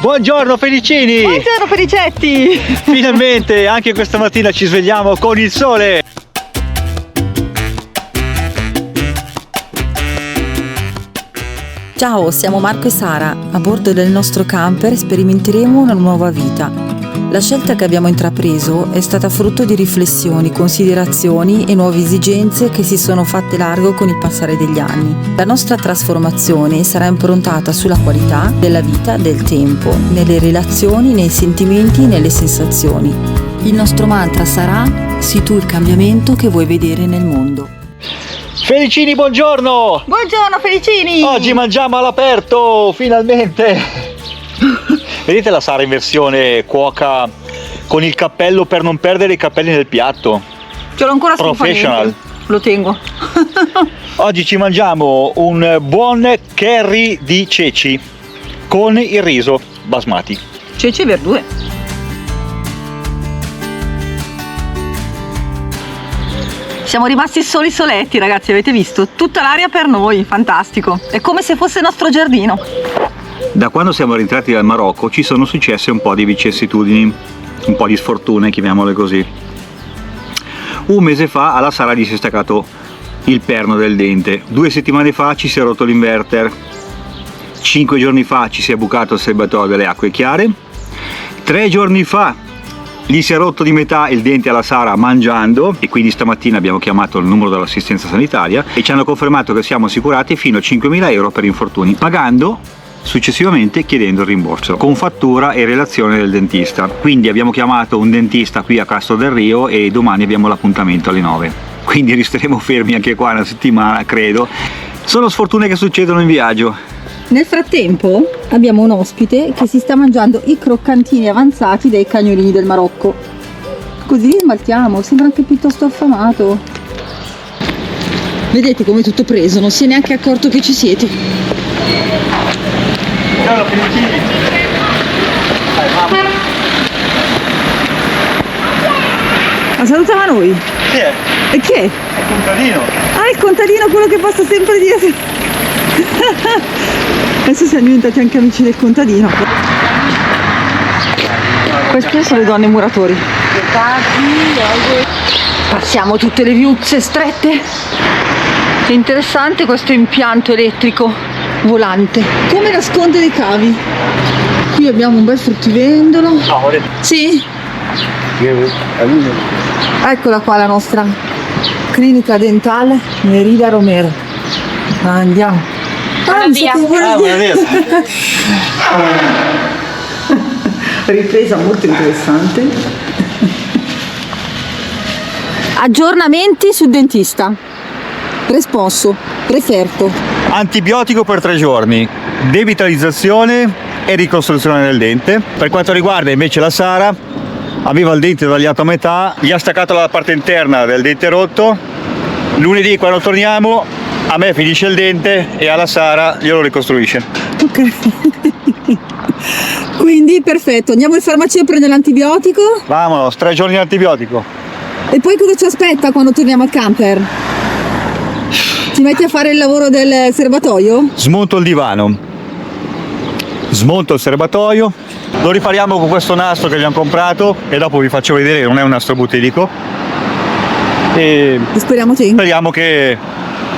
Buongiorno Felicini! Buongiorno Felicetti! Finalmente anche questa mattina ci svegliamo con il sole! Ciao, siamo Marco e Sara. A bordo del nostro camper sperimenteremo una nuova vita. La scelta che abbiamo intrapreso è stata frutto di riflessioni, considerazioni e nuove esigenze che si sono fatte largo con il passare degli anni. La nostra trasformazione sarà improntata sulla qualità della vita, del tempo, nelle relazioni, nei sentimenti, nelle sensazioni. Il nostro mantra sarà: sii tu il cambiamento che vuoi vedere nel mondo. Felicini, buongiorno! Buongiorno Felicini! Oggi mangiamo all'aperto, finalmente! Vedete la Sara in versione cuoca con il cappello per non perdere i capelli nel piatto? Ce l'ho ancora Professional. Lo tengo. Oggi ci mangiamo un buon curry di ceci con il riso basmati. Ceci e verdure. Siamo rimasti soli soletti, ragazzi, avete visto? Tutta l'aria per noi, fantastico. È come se fosse il nostro giardino. Da quando siamo rientrati dal Marocco ci sono successe un po' di vicissitudini, un po' di sfortune, chiamiamole così. Un mese fa alla Sara gli si è staccato il perno del dente, 2 settimane fa ci si è rotto l'inverter, 5 giorni fa ci si è bucato il serbatoio delle acque chiare, 3 giorni fa gli si è rotto di metà il dente alla Sara mangiando, e quindi stamattina abbiamo chiamato il numero dell'assistenza sanitaria e ci hanno confermato che siamo assicurati fino a 5.000 euro per infortuni, pagando successivamente chiedendo il rimborso con fattura e relazione del dentista. Quindi abbiamo chiamato un dentista qui a Castro del Rio e domani abbiamo l'appuntamento alle 9, quindi resteremo fermi anche qua una settimana, credo. Sono sfortune che succedono in viaggio. Nel frattempo abbiamo un ospite che si sta mangiando i croccantini avanzati dei cagnolini del Marocco. Così li smaltiamo, sembra anche piuttosto affamato. Vedete come è tutto preso, non si è neanche accorto che ci siete. Ciao Felicini! Ma salutava noi. Chi è? E chi è? Il contadino! Ah, il contadino, quello che passa sempre dietro. Adesso siamo diventati anche amici del contadino. Queste sono le donne muratori. Passiamo tutte le viuzze strette. È interessante questo impianto elettrico volante. Come nasconde dei cavi. Qui abbiamo un bel fruttivendolo. Sì? Eccola qua la nostra clinica dentale Merida Romero. Andiamo. Ripresa molto interessante. Aggiornamenti sul dentista. Responso, referto. Antibiotico per 3 giorni, devitalizzazione e ricostruzione del dente. Per quanto riguarda invece la Sara, aveva il dente tagliato a metà, gli ha staccato la parte interna del dente rotto. Lunedì quando torniamo a me finisce il dente e alla Sara glielo ricostruisce. Ok. Quindi perfetto, andiamo in farmacia a prendere l'antibiotico. Vamonos, 3 giorni di antibiotico. E poi cosa ci aspetta quando torniamo al camper? Ti metti a fare il lavoro del serbatoio? Smonto il divano, smonto il serbatoio, lo ripariamo con questo nastro che abbiamo comprato e dopo vi faccio vedere, non è un nastro butilico. E speriamo tenga. Speriamo che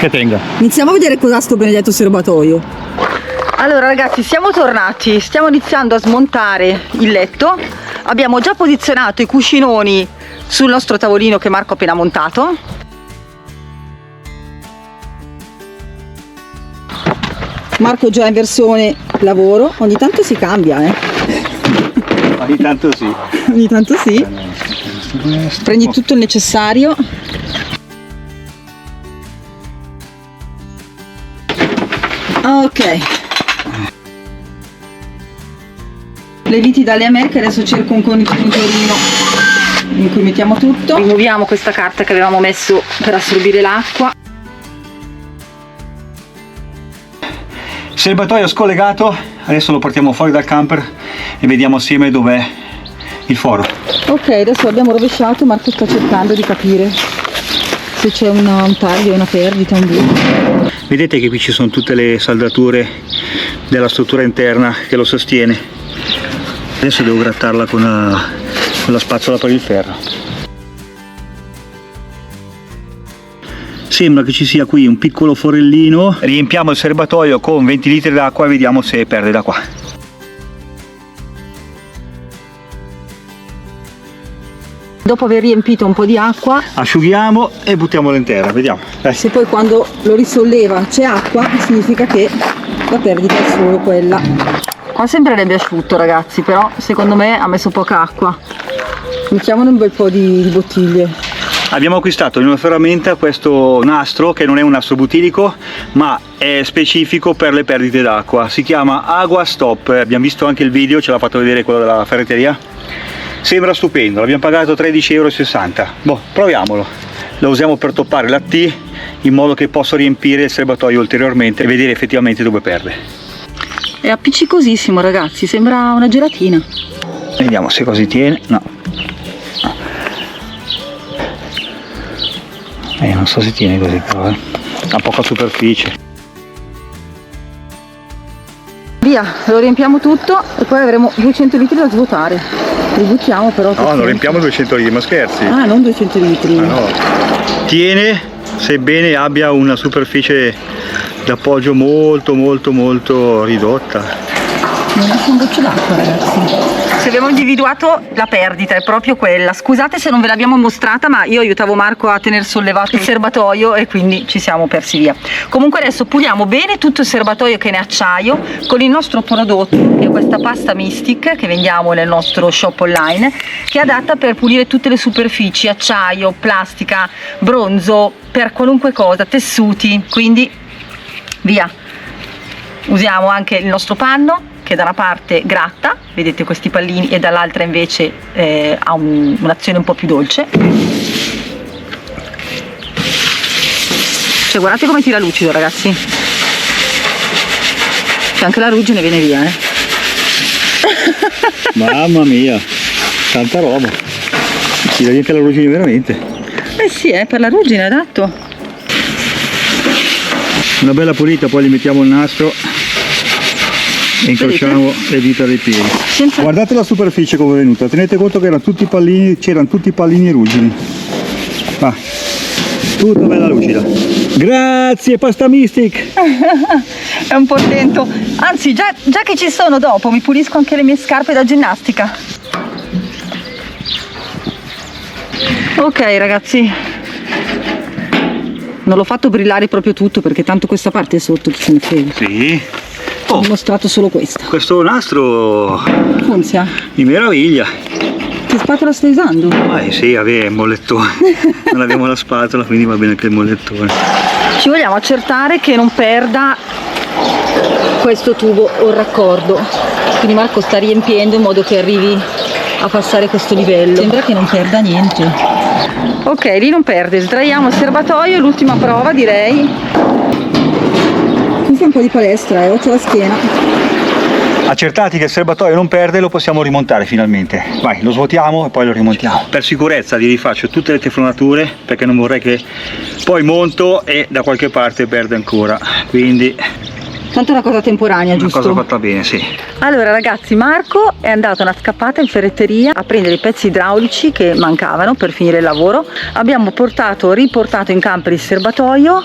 tenga. Iniziamo a vedere cos'ha sto benedetto serbatoio. Allora ragazzi, siamo tornati, stiamo iniziando a smontare il letto. Abbiamo già posizionato i cuscinoni sul nostro tavolino che Marco ha appena montato. Marco già in versione lavoro, ogni tanto si cambia, Ogni tanto sì. Ogni tanto sì. Prendi tutto il necessario. Ok. Le viti dalle Americhe, adesso cerco un contenitore in cui mettiamo tutto. Rimuoviamo questa carta che avevamo messo per assorbire l'acqua. Serbatoio scollegato, adesso lo portiamo fuori dal camper e vediamo assieme dov'è il foro. Ok, adesso l'abbiamo rovesciato, Marco sta cercando di capire se c'è un taglio, una perdita, un buco. Vedete che qui ci sono tutte le saldature della struttura interna che lo sostiene. Adesso devo grattarla con la spazzola per il ferro. Sembra che ci sia qui un piccolo forellino. Riempiamo il serbatoio con 20 litri d'acqua e vediamo se perde da qua. Dopo aver riempito un po' di acqua, Asciughiamo e buttiamolo in terra, vediamo. Dai. se poi quando lo risolleva c'è acqua, significa che la perdita è solo quella. Qua sembrerebbe asciutto, ragazzi, però secondo me ha messo poca acqua. Mettiamone un bel po' di bottiglie. Abbiamo acquistato in una ferramenta questo nastro, che non è un nastro butilico, ma è specifico per le perdite d'acqua. Si chiama Agua Stop. Abbiamo visto anche il video, ce l'ha fatto vedere quello della ferreteria. Sembra stupendo, l'abbiamo pagato 13,60 €. Boh, proviamolo. Lo usiamo per toppare la T in modo che posso riempire il serbatoio ulteriormente e vedere effettivamente dove perde. È appiccicosissimo, ragazzi, sembra una gelatina. Vediamo se così tiene. No. Non so se tiene così, però ha poca superficie. Via, lo riempiamo tutto e poi avremo 200 litri da svuotare. Li buttiamo però. No, non riempiamo 200 litri, ma scherzi. Ah, non 200 litri. Ah, no. Tiene, sebbene abbia una superficie d'appoggio molto ridotta. Non è un goccio d'acqua, ragazzi. Se abbiamo individuato la perdita è proprio quella. Scusate se non ve l'abbiamo mostrata, ma io aiutavo Marco a tenere sollevato il serbatoio e quindi ci siamo persi via. Comunque adesso puliamo bene tutto il serbatoio che è in acciaio con il nostro prodotto, che è questa pasta Mystic che vendiamo nel nostro shop online, che è adatta per pulire tutte le superfici, acciaio, plastica, bronzo, per qualunque cosa, tessuti, quindi via. Usiamo anche il nostro panno che da una parte gratta, vedete questi pallini, e dall'altra invece ha un'azione un po' più dolce. Cioè guardate come tira lucido, ragazzi. C'è anche la ruggine, viene via, Mamma mia, tanta roba. Si vede anche la ruggine veramente. Eh sì, per la ruggine è adatto. Una bella pulita, poi gli mettiamo il nastro e incrociamo le dita dei piedi. Guardate la superficie come è venuta, tenete conto che erano tutti pallini, c'erano tutti pallini e ruggini. Va, tutta bella lucida. Grazie Pasta Mystic! È un portento. Anzi, già che ci sono, dopo mi pulisco anche le mie scarpe da ginnastica. Ok ragazzi, non l'ho fatto brillare proprio tutto perché tanto questa parte è sotto, chi se ne frega. Sì. Ho mostrato solo questa. Questo nastro Funziona. mi meraviglia. Che spatola stai usando? Sì, vabbè, il mollettone. Non abbiamo la spatola, quindi va bene anche il mollettone. Ci vogliamo accertare che non perda questo tubo o il raccordo. Quindi Marco sta riempiendo in modo che arrivi a passare questo livello. Sembra che non perda niente. Ok, lì non perde. Sdraiamo il serbatoio, l'ultima prova direi. Qui fa un po' di palestra, c'ho la schiena. Accertati che il serbatoio non perde, lo possiamo rimontare finalmente. Vai, lo svuotiamo e poi lo rimontiamo. Per sicurezza gli rifaccio tutte le teflonature perché non vorrei che poi monto e da qualche parte perde ancora. Quindi tanto è una cosa temporanea, una giusto? cosa fatta bene, sì. Allora ragazzi, Marco è andato a una scappata in ferretteria a prendere i pezzi idraulici che mancavano per finire il lavoro. Abbiamo riportato in camper il serbatoio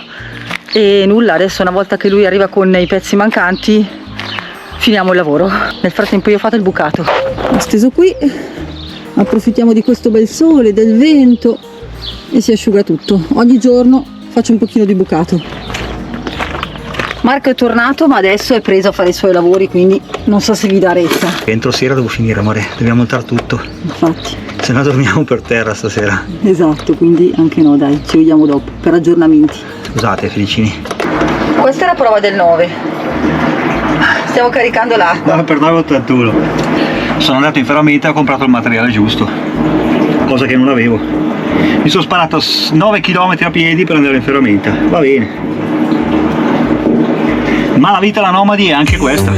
e nulla, adesso una volta che lui arriva con i pezzi mancanti finiamo il lavoro. Nel frattempo io ho fatto il bucato. Ho steso qui, approfittiamo di questo bel sole, del vento e si asciuga tutto. Ogni giorno faccio un pochino di bucato. Marco è tornato ma adesso è preso a fare i suoi lavori, quindi non so se vi dà retta. Entro sera devo finire, amore, dobbiamo montare tutto. Infatti. Se no dormiamo per terra stasera. Esatto, quindi anche no, dai, ci vediamo dopo per aggiornamenti. Scusate, felicini. Questa è la prova del 9. Stiamo caricando l'acqua. No, per 9,81. Sono andato in ferramenta e ho comprato il materiale giusto, cosa che non avevo. Mi sono sparato 9 km a piedi per andare in ferramenta. Va bene. Ma la vita da nomadi è anche questa.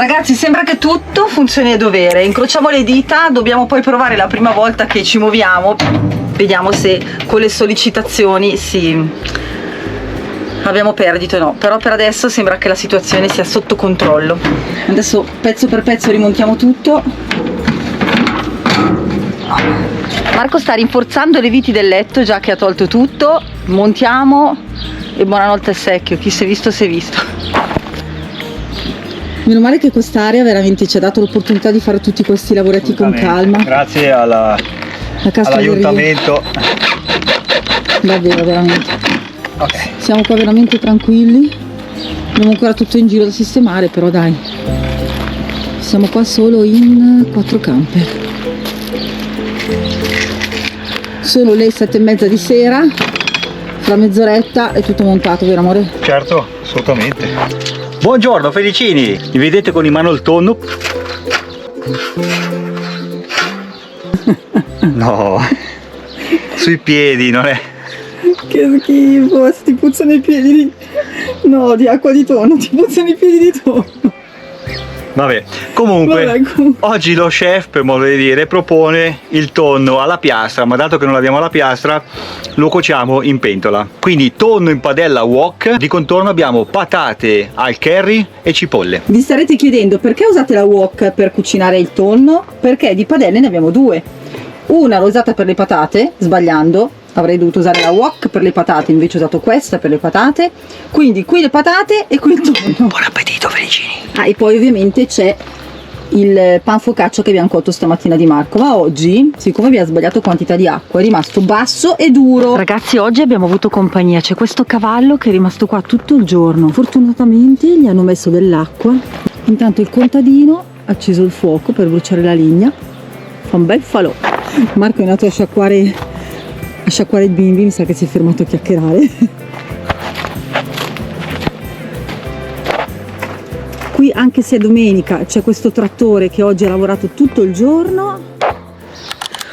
Ragazzi, sembra che tutto funzioni a dovere. Incrociamo le dita, dobbiamo poi provare la prima volta che ci muoviamo. Vediamo se con le sollecitazioni abbiamo perdite o no. Però per adesso sembra che la situazione sia sotto controllo. Adesso pezzo per pezzo rimontiamo tutto. Marco sta rinforzando le viti del letto già che ha tolto tutto. Montiamo e buonanotte al secchio. Chi si è visto si è visto. Meno male che quest'area veramente ci ha dato l'opportunità di fare tutti questi lavoretti con calma. Grazie all'aiutamento. Davvero, veramente. Ok. Siamo qua veramente tranquilli. Abbiamo ancora tutto in giro da sistemare, però dai. Siamo qua solo in 4 camper. Sono le 7:30 di sera. Fra mezz'oretta è tutto montato, vero amore? Certo, assolutamente. Buongiorno felicini, mi vedete con in mano il tonno? No, sui piedi, non è? Che schifo, ti puzzano i piedi di... No, di acqua di tonno, ti puzzano i piedi di tonno. Vabbè, comunque, oggi lo chef, per modo di dire, propone il tonno alla piastra, ma dato che non abbiamo la piastra, lo cuociamo in pentola. Quindi tonno in padella wok, di contorno abbiamo patate al curry e cipolle. Vi starete chiedendo perché usate la wok per cucinare il tonno? Perché di padelle ne abbiamo 2. Una l'ho usata per le patate, sbagliando. Avrei dovuto usare la wok per le patate, invece ho usato questa per le patate. Quindi qui le patate e qui il tonno. Buon appetito felicini! Ah, e poi ovviamente c'è il pan focaccia che abbiamo cotto stamattina di Marco, ma oggi, siccome abbiamo sbagliato quantità di acqua, è rimasto basso e duro. Ragazzi, oggi abbiamo avuto compagnia, c'è questo cavallo che è rimasto qua tutto il giorno. Fortunatamente gli hanno messo dell'acqua. Intanto il contadino ha acceso il fuoco per bruciare la legna. Fa un bel falò. Marco è andato a sciacquare il bimbi, mi sa che si è fermato a chiacchierare. Qui, anche se è domenica, c'è questo trattore che oggi ha lavorato tutto il giorno.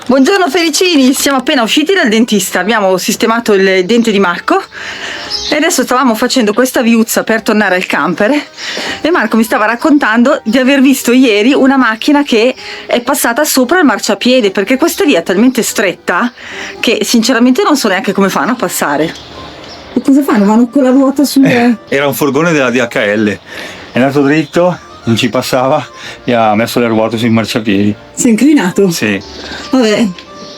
Buongiorno felicini, siamo appena usciti dal dentista, abbiamo sistemato il dente di Marco e adesso stavamo facendo questa viuzza per tornare al camper e Marco mi stava raccontando di aver visto ieri una macchina che è passata sopra il marciapiede, perché questa via è talmente stretta che sinceramente non so neanche come fanno a passare. E cosa fanno? Vanno con la ruota sul... Era un furgone della DHL, è andato dritto, non ci passava e ha messo le ruote sui marciapiedi. Si è inclinato? Sì. Vabbè.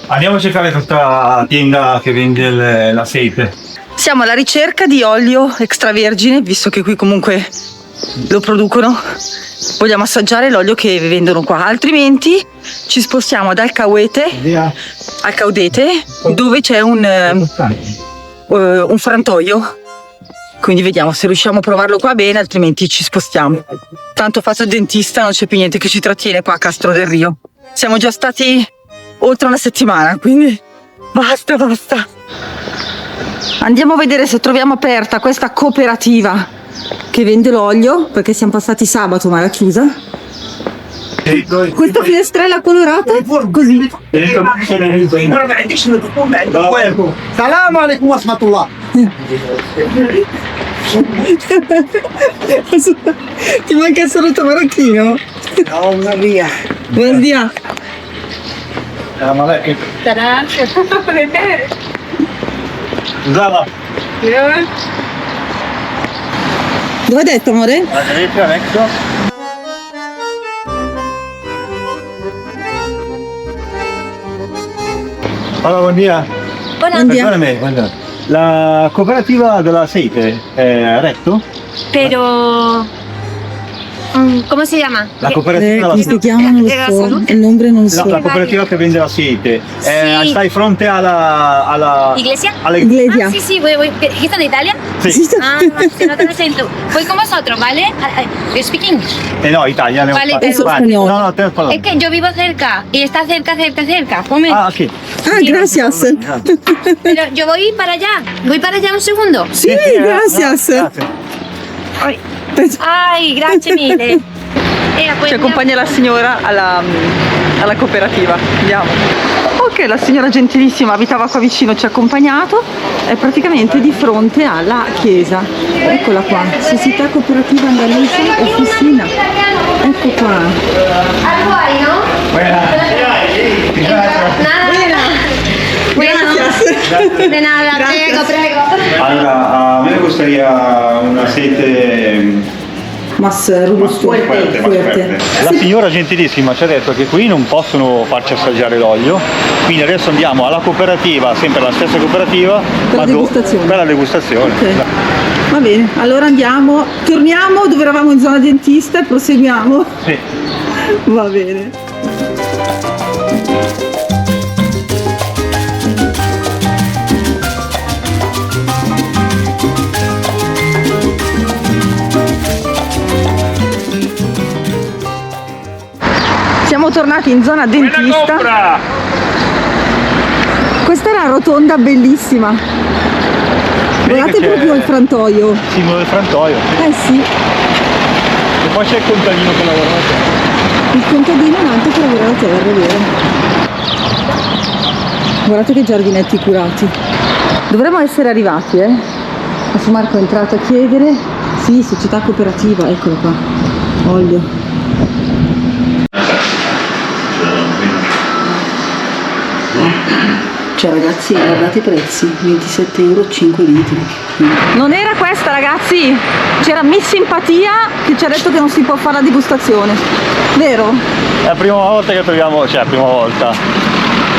Andiamo a cercare tutta la tienda che vende la seipe. Siamo alla ricerca di olio extravergine, visto che qui comunque lo producono. Vogliamo assaggiare l'olio che vendono qua, altrimenti ci spostiamo dal Caudete al Caudete, dove c'è un frantoio. Quindi vediamo se riusciamo a provarlo qua bene, altrimenti ci spostiamo. Tanto faccio il dentista, non c'è più niente che ci trattiene qua a Castro del Rio. Siamo già stati oltre una settimana, quindi basta. Andiamo a vedere se troviamo aperta questa cooperativa che vende l'olio, perché siamo passati sabato ma era chiusa. Questa finestrella colorata così. Salam alaikum warahmatullah. Ti manca il saluto marocchino? No, una via. Buon dia. Dove hai detto, amore? Allora, buon dia. Buon dia. Perdóname, la cooperativa della seipe è Recto? Pero... ¿Cómo se llama? La cooperativa Come si chiama? Non lo Della so. salute? Il nome non lo so. la cooperativa che vende la seipe. Sì. Sta di fronte alla ¿Iglesia? Iglesia. Ah, sí, voy. ¿Qué están de Italia? Sì. Ah, se no te lo siento. Voy con vosotros, ¿vale? You speak English. No, Italia. Vale, Eso pero- spagnolo. No, te parlo. Es que yo vivo cerca y está cerca. Come? Ah, ok. Ah, gracias. Pero yo voy para allá. Voy para allá un segundo. Sì, gracias. Ay, Ay, grazie mille. Pues, Ci accompagna la signora alla cooperativa. Andiamo. Ok, la signora gentilissima abitava qua vicino, ci ha accompagnato. È praticamente di fronte alla chiesa. Eccola qua. Società Cooperativa Andalusia Officina. Ecco qua. Al no? Grazie. De nada, Gracias. prego. Allora, a me gustaría un aceite Más robusto. fuerte. La signora gentilissima ci ha detto che qui non possono farci assaggiare l'olio, quindi adesso andiamo alla cooperativa, sempre la stessa cooperativa, Per la ma degustazione. per la degustazione. Ok. Va bene, allora andiamo, torniamo dove eravamo in zona dentista e proseguiamo. Sì. Va bene. Siamo tornati in zona dentista. Questa è una rotonda bellissima. Guardate che c'è proprio il frantoio. il simbolo del frantoio. Eh sì, E poi c'è il contadino che lavora la terra. il contadino è anche che lavora la terra, è vero. Guardate che giardinetti curati. Dovremmo essere arrivati, eh? Adesso Marco è entrato a chiedere. Sì, società cooperativa, eccolo qua. Olio. Cioè ragazzi, guardate i prezzi, 27 euro 5 litri. Non era questa ragazzi, c'era Miss Simpatia che ci ha detto che non si può fare la degustazione, vero? È la prima volta che troviamo, cioè la prima volta.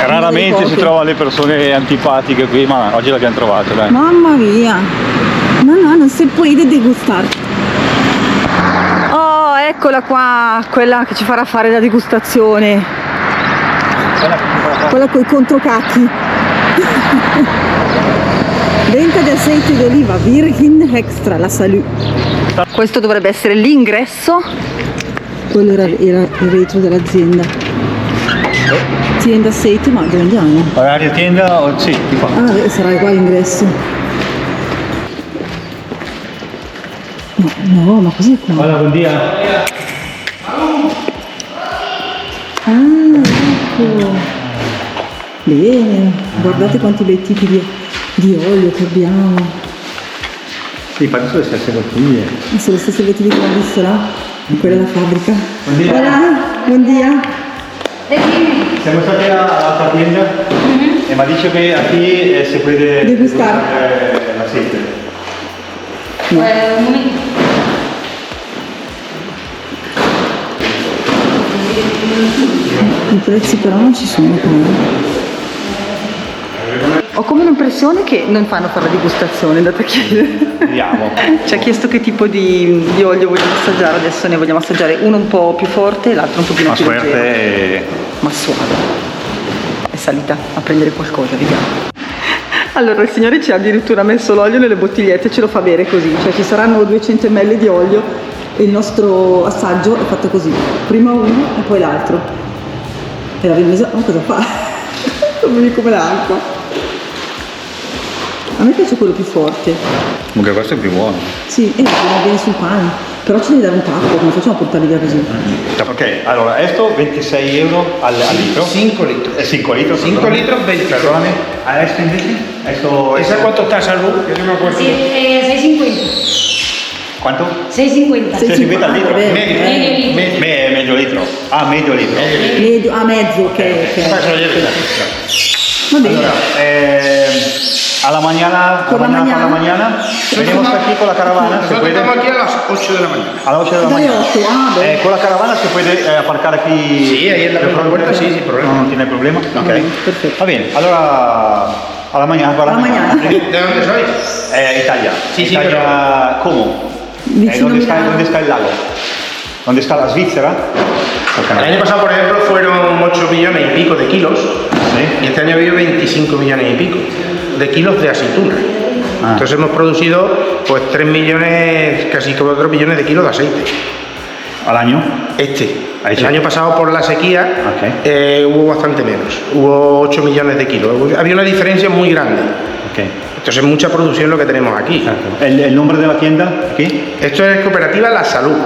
Raramente si poche. trovano le persone antipatiche qui, ma oggi l'abbiamo trovata, dai. Mamma mia, no, non si può degustare. Oh, eccola qua, quella che ci farà fare la degustazione, quella con i controcacchi. Venta di aceite di oliva virgin extra, la Salù. Questo dovrebbe essere l'ingresso. Quello era il retro dell'azienda. Azienda aceite, ma dove andiamo? Orario tienda o sì, di qua. Ah, sarà qua l'ingresso. No, ma cos'è qua? Hola, buen día. Ah, ecco. Bene, guardate quanti bei tipi di olio che abbiamo. Sì, infatti sono le stesse bottiglie. Sono le stesse bottiglie che abbiamo visto là, quella della fabbrica. Buongiorno. Hola, buon dia. Siamo stati all'altra tienda e mi ha detto che aquí se puede Degustar. l'aceite. Un momento. I prezzi però non ci sono qua. Ho come l'impressione che non fanno fare la degustazione, andate a chiedere. Vediamo. Ci ha chiesto che tipo di olio vogliamo assaggiare, adesso ne vogliamo assaggiare uno un po' più forte e l'altro un pochino Ma più leggero. suerte. Ma suave. È salita a prendere qualcosa, vediamo. Allora il signore ci ha addirittura messo l'olio nelle bottigliette e ce lo fa bere così, cioè ci saranno 200 ml di olio e il nostro assaggio è fatto così, prima uno e poi l'altro. E la viennese, ma cosa fa? Come l'acqua. A me piace quello più forte. Comunque questo è più buono. Sì, e va bene sul pane. Però ci devi dare un tappo, come facciamo a portarli via così? Ok, allora, questo 26 euro al litro. 5 litros. 5 litros. 5 litros, 20. Perdóname. ¿A esto invece? Esto ¿Esa cuánto está, Salud? Yo no me acuerdo. Sí, 6.50. ¿Cuánto? 6.50. 6,50 al litro. Vabbè, Medio litro. Ah, medio litro. medio, a mezzo, ok. Va bene. Allora, a la mañana, Por la mañana. venimos aquí con la caravana, se Nosotros puede, estamos aquí a las 8 de la mañana. a las 8 de la Dalle mañana. 8, ah, beh. Con la caravana se puede aparcar aquí. Sí, ahí en la de misma fronte. puerta, sí, sin problema. No, no tiene problema. Ok. perfetto. Va bene, allora a la mañana. A la mañana. ¿De dónde sois? Italia. Sí, sí, Italia, ¿cómo? Vicino ¿Dónde está, Milano. ¿Dónde está el lago? ¿Dónde está la Svizzera? El año pasado, por ejemplo, fueron 8 millones y pico de kilos. Sí. Y este año ha habido 25 millones y pico de kilos de aceituna. Ah. Entonces hemos producido pues 3 millones, casi 4 millones de kilos de aceite. ¿Al año? Ahí El sí. año pasado por la sequía Ok. hubo bastante menos, hubo 8 millones de kilos. Había una diferencia muy grande. Ok. Entonces es mucha producción lo que tenemos aquí. ¿El nombre de la tienda aquí? Esto es cooperativa La Salud.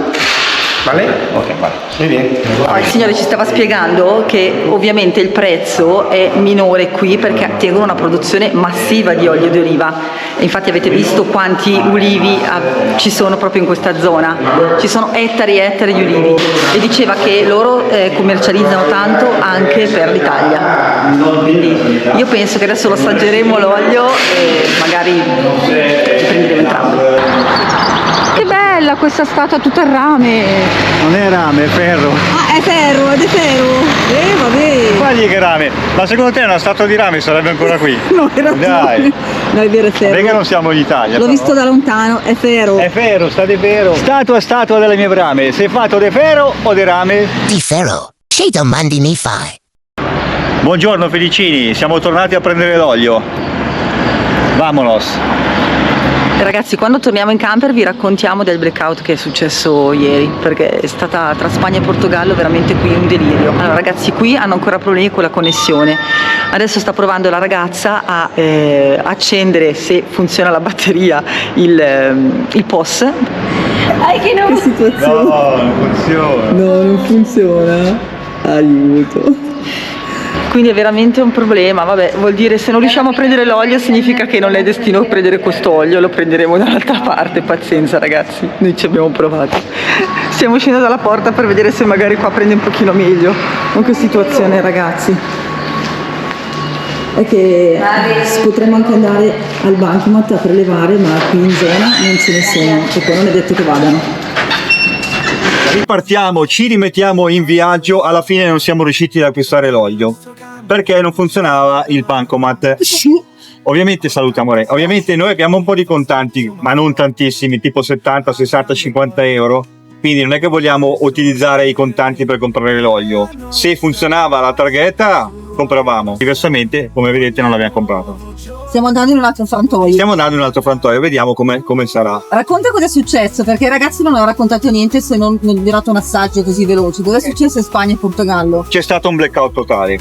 ¿Vale? Ok, vale. Muy bien. Il signore ci stava spiegando che ovviamente il prezzo è minore qui perché tengono una produzione massiva di olio di oliva. E infatti avete visto quanti ulivi ci sono proprio in questa zona. Ci sono ettari e ettari di ulivi. E diceva che loro commercializzano tanto anche per l'Italia. Quindi io penso che adesso lo assaggeremo l'olio e magari li prenderemo entrambi. Che bella questa statua tutta in rame! Non è rame, è ferro. Ah, è ferro, ed è ferro! Vabbè! Guardi che rame, ma secondo te una statua di rame sarebbe ancora qui? No, era Dai, no, è vero, è ferro. perché non siamo in Italia? L'ho però. visto da lontano, è ferro. È ferro, sta di ferro. Statua delle mie brame, sei fatto di ferro o di rame? Di ferro. Che domandi mi fai? Buongiorno felicini, siamo tornati a prendere l'olio. Vamonos. Ragazzi, quando torniamo in camper vi raccontiamo del blackout che è successo ieri, perché è stata tra Spagna e Portogallo veramente qui un delirio. Allora ragazzi, qui hanno ancora problemi con la connessione. Adesso sta provando la ragazza a accendere, se funziona la batteria, il POS. Che situazione? No, non funziona. No, non funziona. Aiuto. Quindi è veramente un problema, vabbè, vuol dire se non riusciamo a prendere l'olio significa che non è destino a prendere questo olio, lo prenderemo dall'altra parte, pazienza ragazzi, noi ci abbiamo provato. Stiamo uscendo dalla porta per vedere se magari qua prende un pochino meglio. Ma che situazione ragazzi. È che potremmo anche andare al bancomat a prelevare, ma qui in zona non ce ne sono, perché non è detto che vadano. Ripartiamo, ci rimettiamo in viaggio, alla fine non siamo riusciti ad acquistare l'olio perché non funzionava il bancomat. Ovviamente salutiamo Re. Ovviamente noi abbiamo un po' di contanti, ma non tantissimi, tipo 70, 60, 50 euro. Quindi non è che vogliamo utilizzare i contanti per comprare l'olio. Se funzionava la targhetta, compravamo. Diversamente, come vedete, non l'abbiamo comprato. Stiamo andando in un altro frantoio. Stiamo andando in un altro frantoio, vediamo come sarà. Racconta cosa è successo, perché ai ragazzi non ho raccontato niente se non vi ho dato un assaggio così veloce. Cosa è successo in Spagna e Portogallo? C'è stato un blackout totale.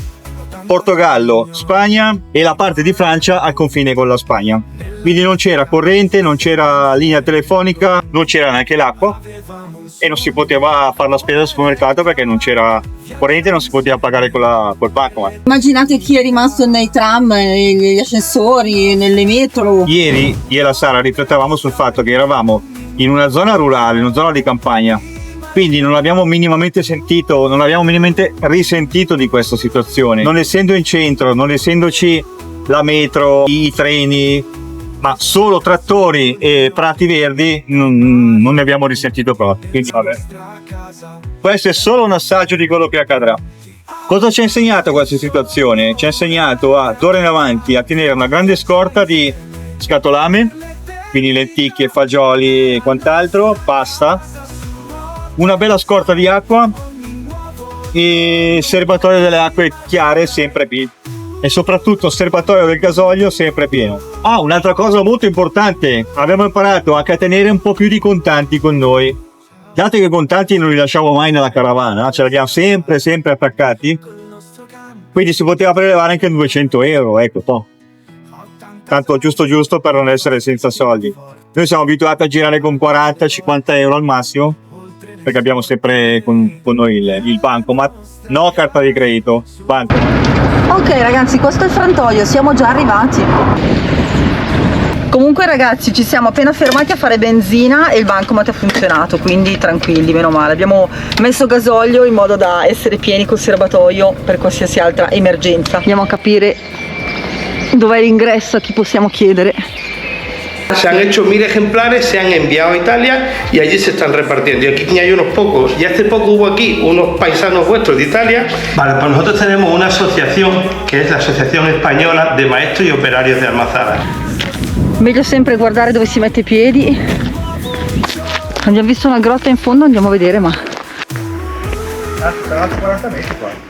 Portogallo, Spagna e la parte di Francia al confine con la Spagna. Quindi non c'era corrente, non c'era linea telefonica, non c'era neanche l'acqua e non si poteva fare la spesa al supermercato perché non c'era corrente, non si poteva pagare col bancomat. Immaginate chi è rimasto nei tram, negli ascensori, nelle metro. Ieri io e la Sara riflettavamo sul fatto che eravamo in una zona rurale, in una zona di campagna, quindi non abbiamo minimamente sentito, non abbiamo minimamente risentito di questa situazione. Non essendo in centro, non essendoci la metro, i treni, ma solo trattori e prati verdi, non ne abbiamo risentito proprio. Quindi vabbè. Questo è solo un assaggio di quello che accadrà. Cosa ci ha insegnato questa situazione? Ci ha insegnato d'ora in avanti a tenere una grande scorta di scatolame, quindi lenticchie, fagioli e quant'altro, pasta, una bella scorta di acqua e serbatoio delle acque chiare sempre pieno. E soprattutto serbatoio del gasolio sempre pieno. Un'altra cosa molto importante, abbiamo imparato anche a tenere un po' più di contanti con noi. Dato che i contanti non li lasciamo mai nella caravana, ce li abbiamo sempre attaccati, quindi si poteva prelevare anche 200 euro, ecco, tanto giusto per non essere senza soldi. Noi siamo abituati a girare con 40-50 euro al massimo, perché abbiamo sempre con noi il bancomat, no carta di credito, bancomat. Ok ragazzi, questo è il frantoio, siamo già arrivati. Comunque ragazzi, ci siamo appena fermati a fare benzina e il bancomat ha funzionato, quindi tranquilli, meno male. Abbiamo messo gasolio in modo da essere pieni col serbatoio per qualsiasi altra emergenza. Andiamo a capire dov'è l'ingresso, a chi possiamo chiedere. Se han hecho 1000 ejemplares, se han enviado a Italia y allí se están repartiendo. Y aquí hay unos pocos. Y hace poco hubo aquí unos paisanos vuestros de Italia. Vale, pues nosotros tenemos una asociación que es la Asociación Española de Maestros y Operarios de Almazara. Meglio sempre guardare dove si mette i piedi. Abbiamo visto una grotta in fondo, andiamo a vedere, ma... 40 metri qua.